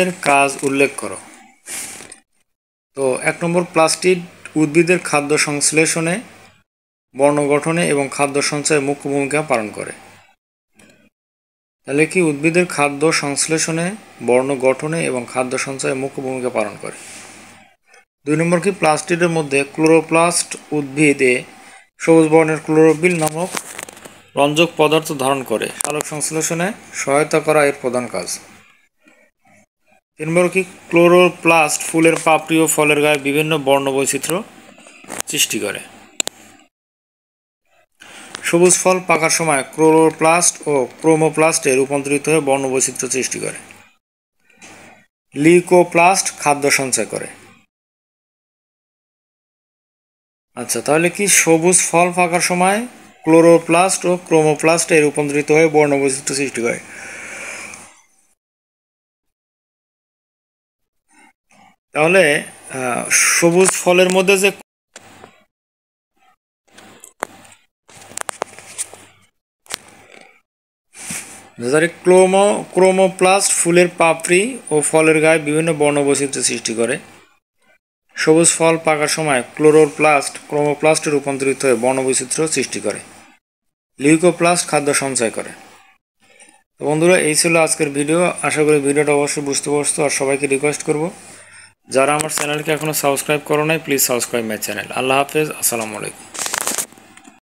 এর কাজ উল্লেখ করো। তো 1 নম্বর, প্লাস্টিড উদ্ভিদের খাদ্য সংশ্লেষণে, বর্ণ গঠনে এবং খাদ্য সঞ্চয়ে মুখ্য ভূমিকা পালন করে। তাহলে কি উদ্ভিদের খাদ্য সংশ্লেষণে, বর্ণ গঠনে এবং খাদ্য সঞ্চয়ে মুখ্য ভূমিকা পালন করে। 2 নম্বর, কি প্লাস্টিডের মধ্যে ক্লোরোপ্লাস্ট উদ্ভিদে সবুজ বর্ণের ক্লোরোফিল নামক রঞ্জক পদার্থ ধারণ করে সালোক সংশ্লেষণে সহায়তা করা এর প্রধান কাজ। 3 নম্বর, কি ক্লোরোপ্লাস্ট ফুলের পাপড়ি ও ফলের গায়ে বিভিন্ন বর্ণ বৈচিত্র্য সৃষ্টি করে। সবুজ ফল পাকার সময় ক্লোরোপ্লাস্ট ও ক্রোমোপ্লাস্টে রূপান্তরিত হয়ে বর্ণ বৈচিত্র্য সৃষ্টি করে। লিউকোপ্লাস্ট খাদ্য সঞ্চয় করে। আচ্ছা, তাহলে কি সবুজ ফল পাকার সময় ক্লোরোপ্লাস্ট ও ক্রোমোপ্লাস্টে রূপান্তরিত হয়ে বর্ণ বৈচিত্র্য সৃষ্টি করে। তাহলে সবুজ ফলের মধ্যে যে ক্রোমোপ্লাস্ট ফুলের পাপড়ি ও ফলের গায়ে বিভিন্ন বর্ণ বৈচিত্র্য সৃষ্টি করে। সবুজ ফল পাকার সময় ক্লোরোপ্লাস্ট ক্রোমোপ্লাস্টে রূপান্তরিত হয়ে বর্ণ বৈচিত্র্য সৃষ্টি করে। লিউকোপ্লাস্ট খাদ্য সঞ্চয় করে। তো বন্ধুরা, এই ছিল আজকের ভিডিও। আশা করি ভিডিওটা অবশ্যই বুঝতে পারছো। আর সবাইকে রিকোয়েস্ট করব, যারা আমার চ্যানেলকে এখনও সাবস্ক্রাইব করো নাই, প্লিজ সাবস্ক্রাইব মাই চ্যানেল। আল্লাহ হাফেজ, আসসালামু আলাইকুম।